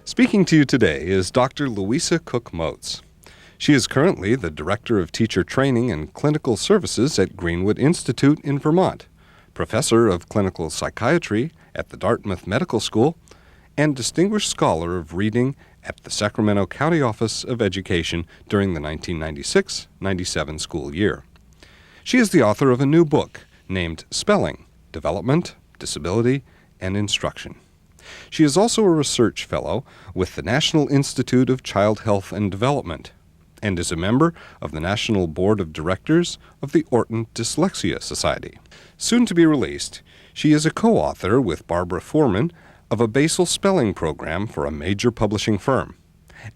Speaking to you today is Dr. Louisa Cook-Moats. She is currently the Director of Teacher Training and Clinical Services at Greenwood Institute in Vermont, Professor of Clinical Psychiatry at the Dartmouth Medical School, and Distinguished Scholar of Reading at the Sacramento County Office of Education during the 1996-97 school year. She is the author of a new book named Spelling, Development, Disability, and Instruction. She is also a research fellow with the National Institute of Child Health and Development and is a member of the National Board of Directors of the Orton Dyslexia Society. Soon to be released, she is a co-author with Barbara Foreman of a basal spelling program for a major publishing firm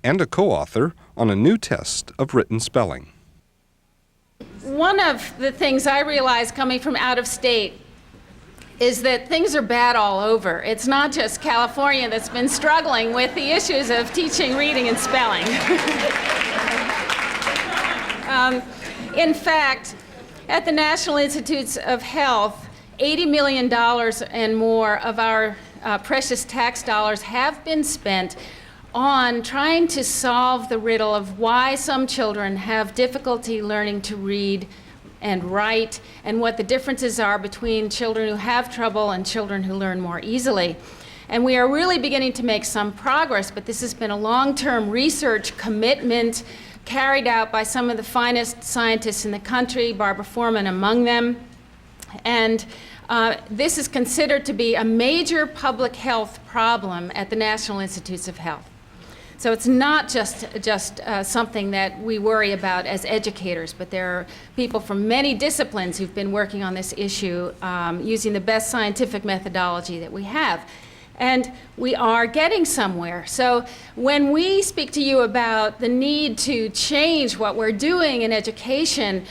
and a co-author on a new test of written spelling. One of the things I realized coming from out of state is that things are bad all over. It's not just California that's been struggling with the issues of teaching reading and spelling. In fact, at the National Institutes of Health, $80 million and more of our precious tax dollars have been spent on trying to solve the riddle of why some children have difficulty learning to read and write, and what the differences are between children who have trouble and children who learn more easily. And we are really beginning to make some progress, but this has been a long-term research commitment carried out by some of the finest scientists in the country, Barbara Foreman among them. And this is considered to be a major public health problem at the National Institutes of Health. So it's not just something that we worry about as educators, but there are people from many disciplines who've been working on this issue using the best scientific methodology that we have. And we are getting somewhere. So when we speak to you about the need to change what we're doing in education,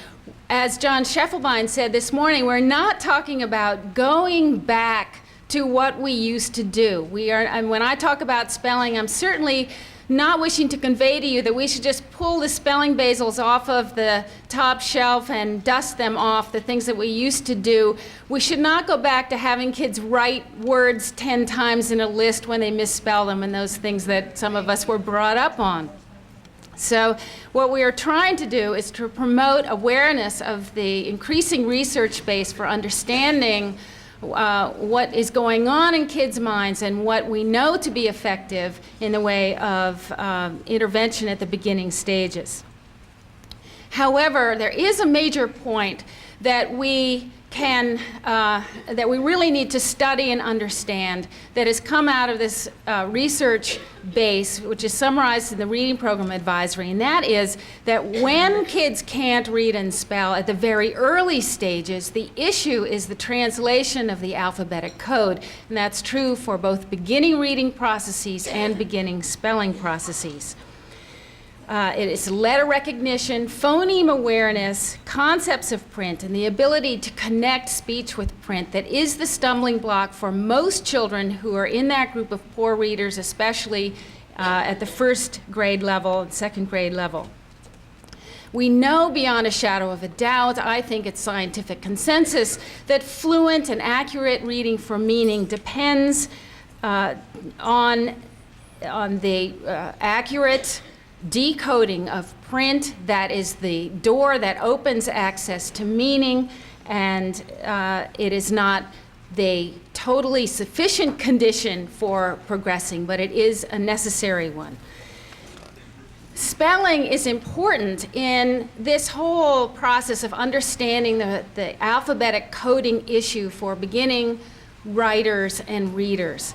as John Scheffelbein said this morning, we're not talking about going back to what we used to do. And when I talk about spelling, I'm certainly not wishing to convey to you that we should just pull the spelling basils off of the top shelf and dust them off, the things that we used to do. We should not go back to having kids write words 10 times in a list when they misspell them and those things that some of us were brought up on. So what we are trying to do is to promote awareness of the increasing research base for understanding what is going on in kids' minds and what we know to be effective in the way of intervention at the beginning stages. However, there is a major point that we really need to study and understand that has come out of this research base, which is summarized in the Reading Program Advisory, and that is that when kids can't read and spell at the very early stages, the issue is the translation of the alphabetic code, and that's true for both beginning reading processes and beginning spelling processes. It is letter recognition, phoneme awareness, concepts of print, and the ability to connect speech with print that is the stumbling block for most children who are in that group of poor readers, especially at the first grade level and second grade level. We know beyond a shadow of a doubt, I think it's scientific consensus, that fluent and accurate reading for meaning depends on the accurate decoding of print that is the door that opens access to meaning, and it is not the totally sufficient condition for progressing, but it is a necessary one. Spelling is important in this whole process of understanding the alphabetic coding issue for beginning writers and readers.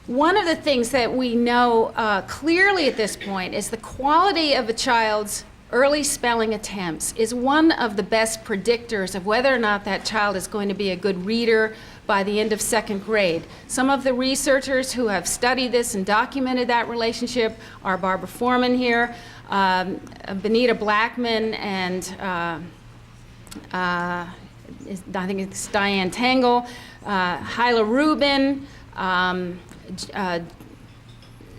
One of the things that we know clearly at this point is the quality of a child's early spelling attempts is one of the best predictors of whether or not that child is going to be a good reader by the end of second grade. Some of the researchers who have studied this and documented that relationship are Barbara Foreman here, Benita Blackman, and I think it's Diane Tangle, Hyla Rubin,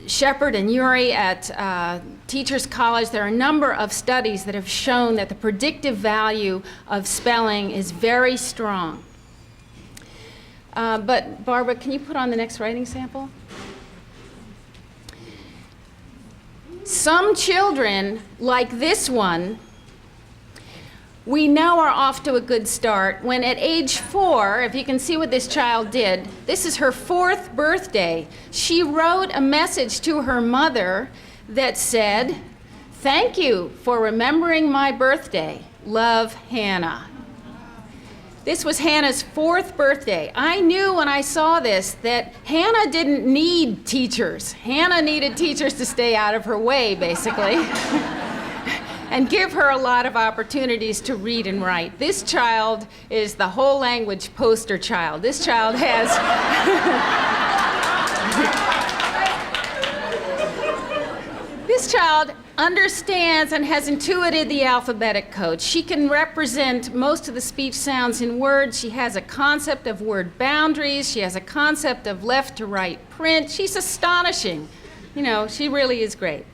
Shepard and Uri at Teachers College. There are a number of studies that have shown that the predictive value of spelling is very strong. But Barbara, can you put on the next writing sample? Some children, like this one, we know are off to a good start when at age 4, if you can see what this child did, this is her 4th birthday. She wrote a message to her mother that said, "Thank you for remembering my birthday. Love, Hannah." This was Hannah's 4th birthday. I knew when I saw this that Hannah didn't need teachers. Hannah needed teachers to stay out of her way, basically, and give her a lot of opportunities to read and write. This child is the whole language poster child. This child has this child understands and has intuited the alphabetic code. She can represent most of the speech sounds in words. She has a concept of word boundaries. She has a concept of left to right print. She's astonishing. You know, she really is great.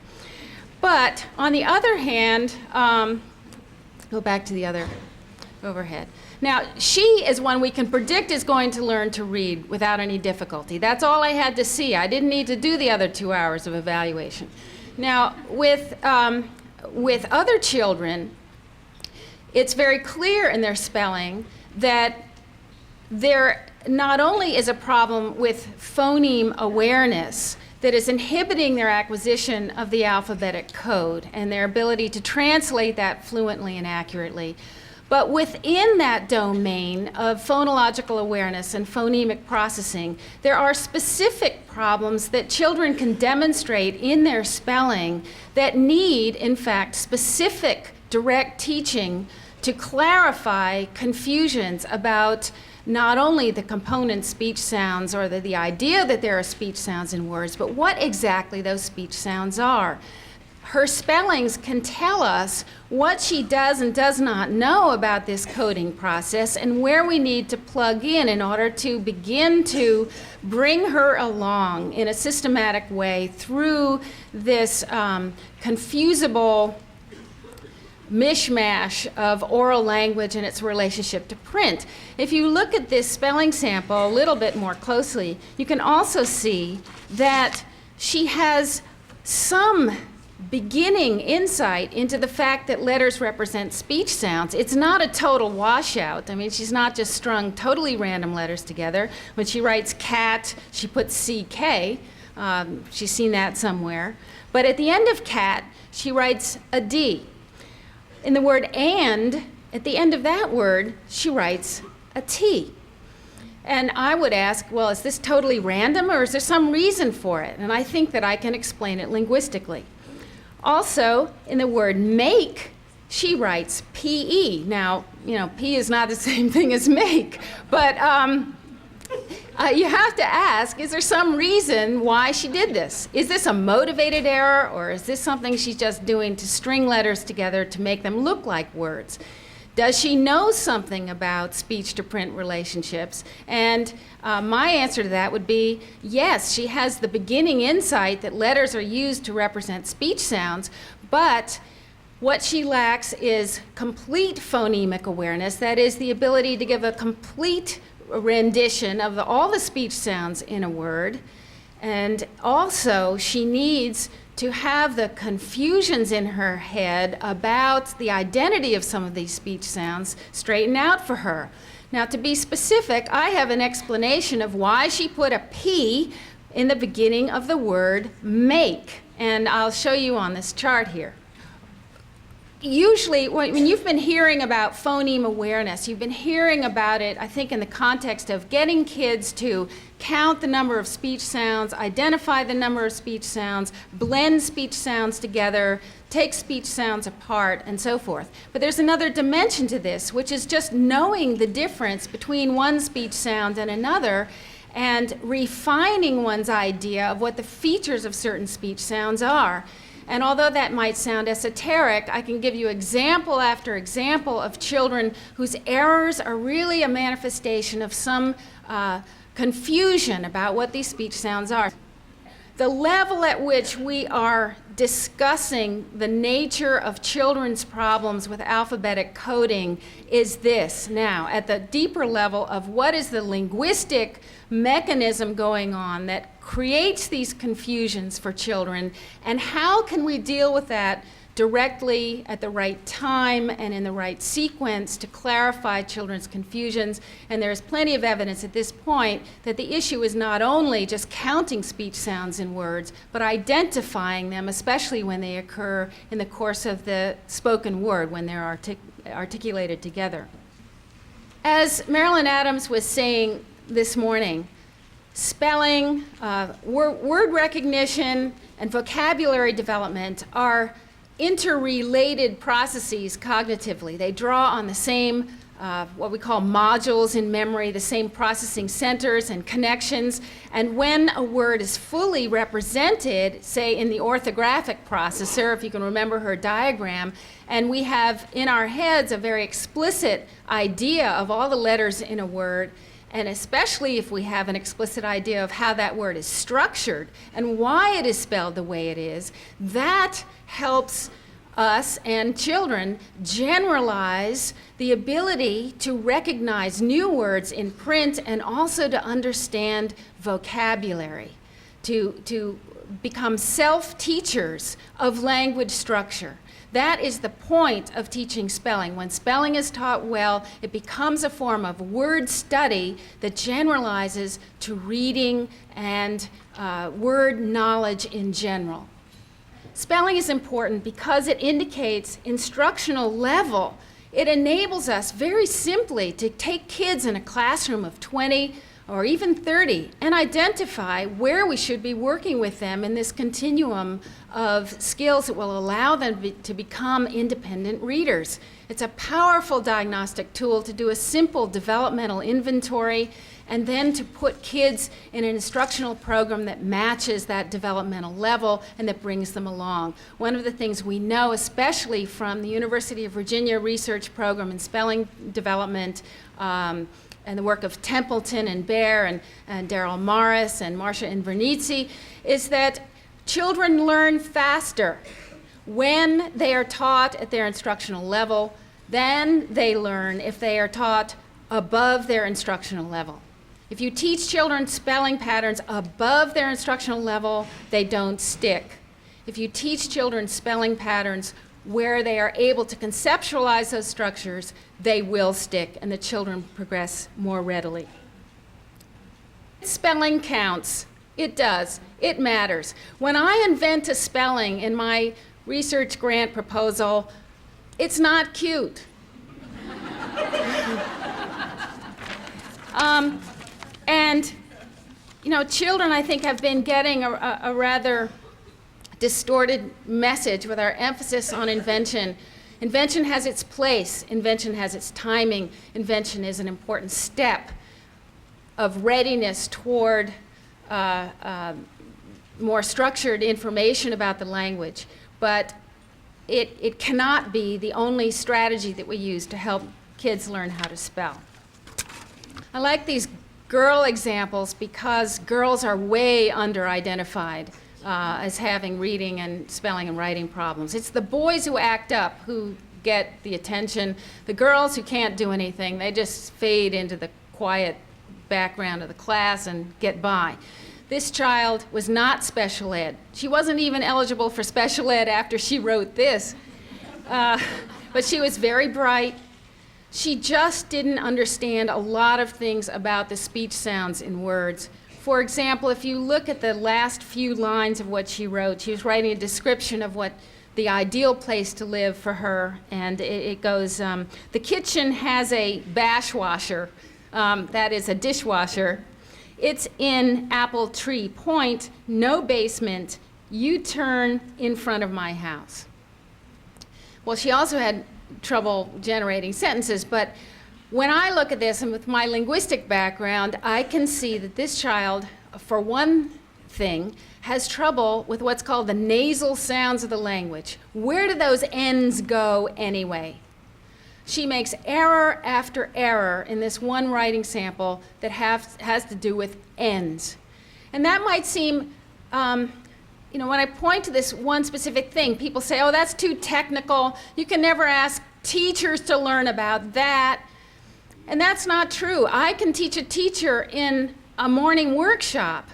But on the other hand, go back to the other overhead. Now, she is one we can predict is going to learn to read without any difficulty. That's all I had to see. I didn't need to do the other 2 hours of evaluation. Now, with other children, it's very clear in their spelling that there not only is a problem with phoneme awareness that is inhibiting their acquisition of the alphabetic code and their ability to translate that fluently and accurately, but within that domain of phonological awareness and phonemic processing, there are specific problems that children can demonstrate in their spelling that need, in fact, specific direct teaching to clarify confusions about not only the component speech sounds or the idea that there are speech sounds in words, but what exactly those speech sounds are. Her spellings can tell us what she does and does not know about this coding process and where we need to plug in order to begin to bring her along in a systematic way through this confusable mishmash of oral language and its relationship to print. If you look at this spelling sample a little bit more closely, you can also see that she has some beginning insight into the fact that letters represent speech sounds. It's not a total washout. I mean, she's not just strung totally random letters together. When she writes cat, she puts CK. She's seen that somewhere. But at the end of cat, she writes a D. In the word and, at the end of that word, she writes a T. And I would ask, well, is this totally random or is there some reason for it? And I think that I can explain it linguistically. Also, in the word make, she writes P-E. Now, you know, P is not the same thing as make, but you have to ask, is there some reason why she did this? Is this a motivated error, or is this something she's just doing to string letters together to make them look like words? Does she know something about speech-to-print relationships? And my answer to that would be yes, she has the beginning insight that letters are used to represent speech sounds, but what she lacks is complete phonemic awareness, that is, the ability to give a complete rendition of all the speech sounds in a word. And also, she needs to have the confusions in her head about the identity of some of these speech sounds straightened out for her. Now, to be specific, I have an explanation of why she put a P in the beginning of the word make, and I'll show you on this chart here. Usually, when you've been hearing about phoneme awareness, you've been hearing about it, I think, in the context of getting kids to count the number of speech sounds, identify the number of speech sounds, blend speech sounds together, take speech sounds apart, and so forth. But there's another dimension to this, which is just knowing the difference between one speech sound and another and refining one's idea of what the features of certain speech sounds are. And although that might sound esoteric, I can give you example after example of children whose errors are really a manifestation of some confusion about what these speech sounds are. The level at which we are discussing the nature of children's problems with alphabetic coding is this now, at the deeper level of what is the linguistic mechanism going on that creates these confusions for children, and how can we deal with that directly at the right time and in the right sequence to clarify children's confusions. And there's plenty of evidence at this point that the issue is not only just counting speech sounds in words, but identifying them, especially when they occur in the course of the spoken word, when they're articulated together. As Marilyn Adams was saying this morning, spelling, word recognition, and vocabulary development are interrelated processes cognitively. They draw on the same, what we call modules in memory, the same processing centers and connections. And when a word is fully represented, say in the orthographic processor, if you can remember her diagram, and we have in our heads a very explicit idea of all the letters in a word, and especially if we have an explicit idea of how that word is structured and why it is spelled the way it is, that helps us and children generalize the ability to recognize new words in print and also to understand vocabulary, to become self-teachers of language structure. That is the point of teaching spelling. When spelling is taught well, it becomes a form of word study that generalizes to reading and word knowledge in general. Spelling is important because it indicates instructional level. It enables us very simply to take kids in a classroom of 20 or even 30 and identify where we should be working with them in this continuum of skills that will allow them to become independent readers. It's a powerful diagnostic tool to do a simple developmental inventory and then to put kids in an instructional program that matches that developmental level and that brings them along. One of the things we know, especially from the University of Virginia research program in spelling development, and the work of Templeton and Baer and Daryl Morris and Marcia Invernizzi, is that children learn faster when they are taught at their instructional level than they learn if they are taught above their instructional level. If you teach children spelling patterns above their instructional level, they don't stick. If you teach children spelling patterns where they are able to conceptualize those structures, they will stick and the children progress more readily. Spelling counts. It does. It matters. When I invent a spelling in my research grant proposal, it's not cute. And, you know, children, I think, have been getting a rather distorted message with our emphasis on invention. Invention has its place. Invention has its timing. Invention is an important step of readiness toward more structured information about the language. But it cannot be the only strategy that we use to help kids learn how to spell. I like these girl examples because girls are way under-identified as having reading and spelling and writing problems. It's the boys who act up who get the attention. The girls who can't do anything, they just fade into the quiet background of the class and get by. This child was not special ed. She wasn't even eligible for special ed after she wrote this. But she was very bright. She just didn't understand a lot of things about the speech sounds in words. For example, if you look at the last few lines of what she wrote, she was writing a description of what the ideal place to live for her, and it goes, the kitchen has a bash washer, that is a dishwasher. It's in Apple Tree Point, no basement, U-turn in front of my house. Well, she also had trouble generating sentences, but when I look at this, and with my linguistic background, I can see that this child, for one thing, has trouble with what's called the nasal sounds of the language. Where do those N's go anyway? She makes error after error in this one writing sample that has to do with N's. And that might seem, you know, when I point to this one specific thing, people say, oh, that's too technical. You can never ask teachers to learn about that. And that's not true. I can teach a teacher in a morning workshop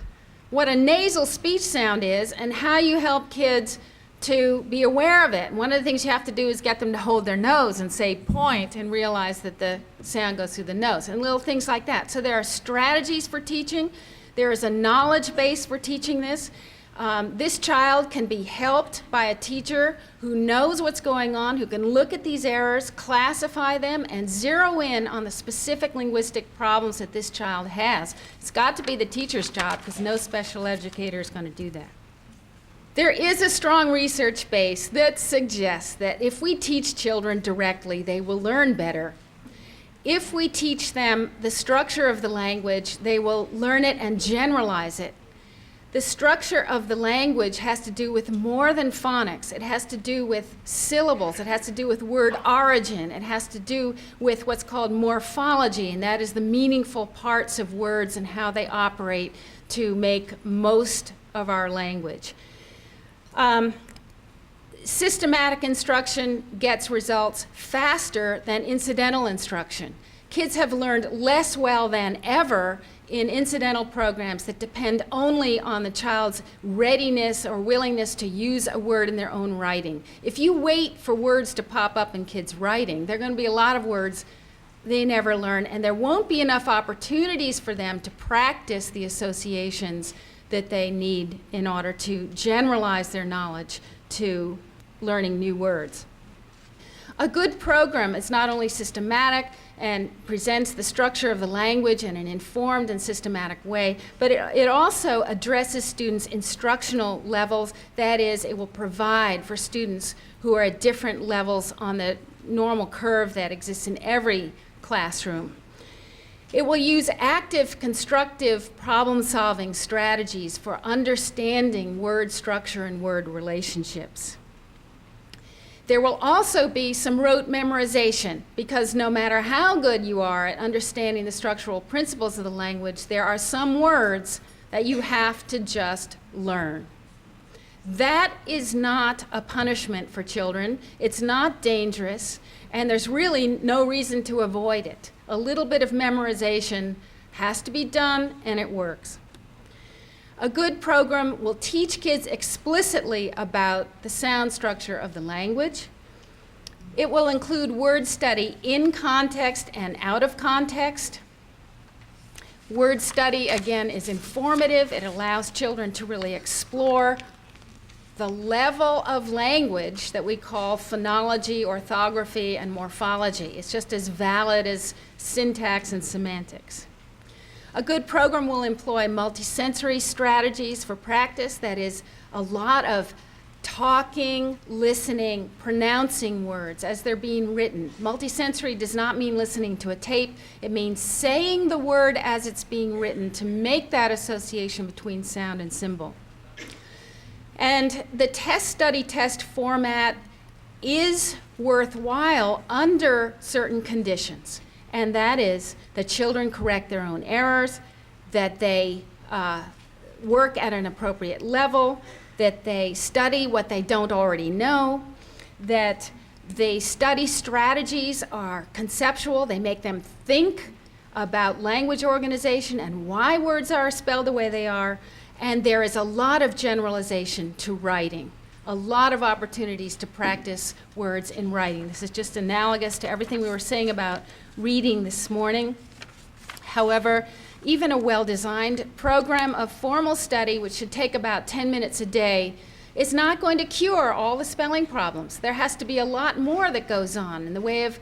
what a nasal speech sound is and how you help kids to be aware of it. One of the things you have to do is get them to hold their nose and say point and realize that the sound goes through the nose and little things like that. So there are strategies for teaching. There is a knowledge base for teaching this. This child can be helped by a teacher who knows what's going on, who can look at these errors, classify them, and zero in on the specific linguistic problems that this child has. It's got to be the teacher's job because no special educator is going to do that. There is a strong research base that suggests that if we teach children directly, they will learn better. If we teach them the structure of the language, they will learn it and generalize it. The structure of the language has to do with more than phonics. It has to do with syllables. It has to do with word origin. It has to do with what's called morphology, and that is the meaningful parts of words and how they operate to make most of our language. Systematic instruction gets results faster than incidental instruction. Kids have learned less well than ever in incidental programs that depend only on the child's readiness or willingness to use a word in their own writing. If you wait for words to pop up in kids' writing, there are going to be a lot of words they never learn, and there won't be enough opportunities for them to practice the associations that they need in order to generalize their knowledge to learning new words. A good program is not only systematic and presents the structure of the language in an informed and systematic way, but it also addresses students' instructional levels. That is, it will provide for students who are at different levels on the normal curve that exists in every classroom. It will use active, constructive problem-solving strategies for understanding word structure and word relationships. There will also be some rote memorization, because no matter how good you are at understanding the structural principles of the language, there are some words that you have to just learn. That is not a punishment for children. It's not dangerous, and there's really no reason to avoid it. A little bit of memorization has to be done, and it works. A good program will teach kids explicitly about the sound structure of the language. It will include word study in context and out of context. Word study, again, is informative. It allows children to really explore the level of language that we call phonology, orthography, and morphology. It's just as valid as syntax and semantics. A good program will employ multisensory strategies for practice. That is, a lot of talking, listening, pronouncing words as they're being written. Multisensory does not mean listening to a tape. It means saying the word as it's being written to make that association between sound and symbol. And the test study test format is worthwhile under certain conditions. And that is that children correct their own errors, that they work at an appropriate level, that they study what they don't already know, that they study strategies are conceptual, they make them think about language organization and why words are spelled the way they are, and there is a lot of generalization to writing, a lot of opportunities to practice words in writing. This is just analogous to everything we were saying about reading this morning. However, even a well-designed program of formal study, which should take about 10 minutes a day, is not going to cure all the spelling problems. There has to be a lot more that goes on in the way of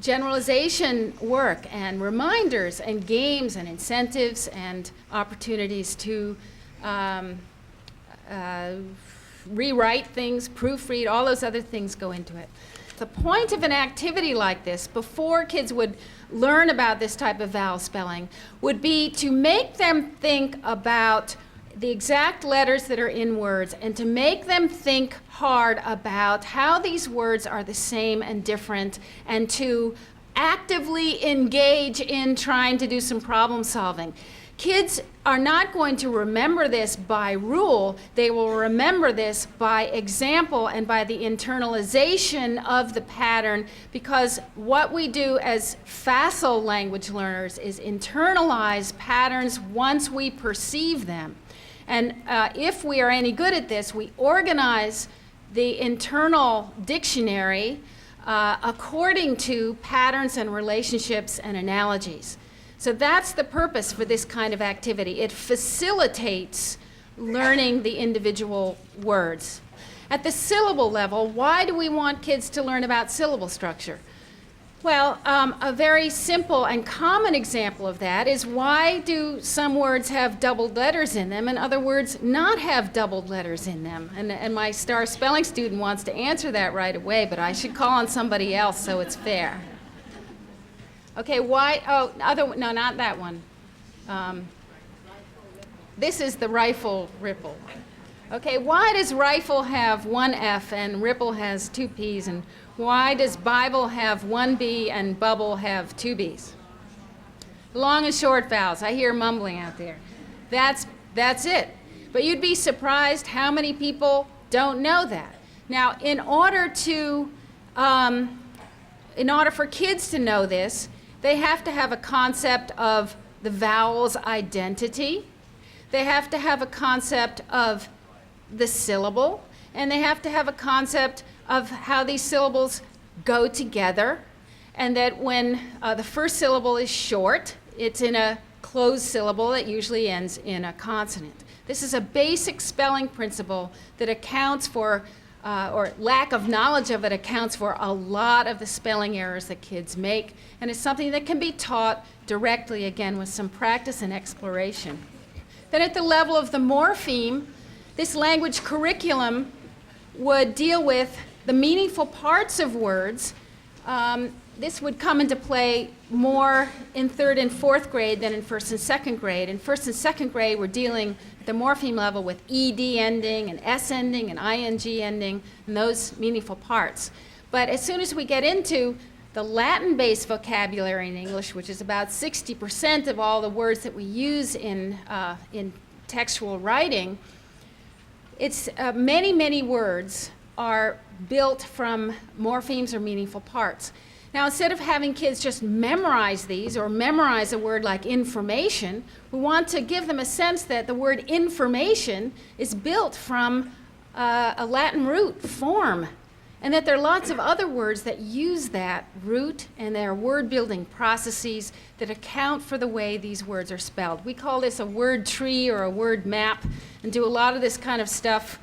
generalization work and reminders and games and incentives and opportunities to rewrite things, proofread, all those other things go into it. The point of an activity like this, before kids would learn about this type of vowel spelling, would be to make them think about the exact letters that are in words and to make them think hard about how these words are the same and different, and to actively engage in trying to do some problem solving. Kids are not going to remember this by rule. They will remember this by example and by the internalization of the pattern, because what we do as facile language learners is internalize patterns once we perceive them. And if we are any good at this, we organize the internal dictionary according to patterns and relationships and analogies. So that's the purpose for this kind of activity. It facilitates learning the individual words. At the syllable level, why do we want kids to learn about syllable structure? Well, a very simple and common example of that is, why do some words have doubled letters in them and other words not have doubled letters in them? And my star spelling student wants to answer that right away, but I should call on somebody else so it's fair. Okay, why? Oh, no, not that one. This is the rifle ripple. Okay, why does rifle have one F and ripple has two P's, and why does Bible have one B and bubble have two B's? Long and short vowels. I hear mumbling out there. That's it. But you'd be surprised how many people don't know that. Now, in order for kids to know this, they have to have a concept of the vowels identity. They have to have a concept of the syllable, and they have to have a concept of how these syllables go together, and that when the first syllable is short, it's in a closed syllable that usually ends in a consonant. This is a basic spelling principle that accounts for, or lack of knowledge of it accounts for, a lot of the spelling errors that kids make, and it's something that can be taught directly, again, with some practice and exploration. Then at the level of the morpheme, this language curriculum would deal with the meaningful parts of words. This would come into play more in 3rd and 4th grade than in 1st and 2nd grade. In 1st and 2nd grade, we're dealing at the morpheme level with ED ending and S ending and ING ending and those meaningful parts. But as soon as we get into the Latin-based vocabulary in English, which is about 60% of all the words that we use in textual writing, it's many, many words are built from morphemes or meaningful parts. Now, instead of having kids just memorize these or memorize a word like information, we want to give them a sense that the word information is built from a Latin root, form, and that there are lots of other words that use that root, and there are word-building processes that account for the way these words are spelled. We call this a word tree or a word map, and do a lot of this kind of stuff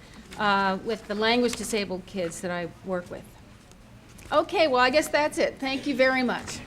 with the language-disabled kids that I work with. Okay, well, I guess that's it. Thank you very much.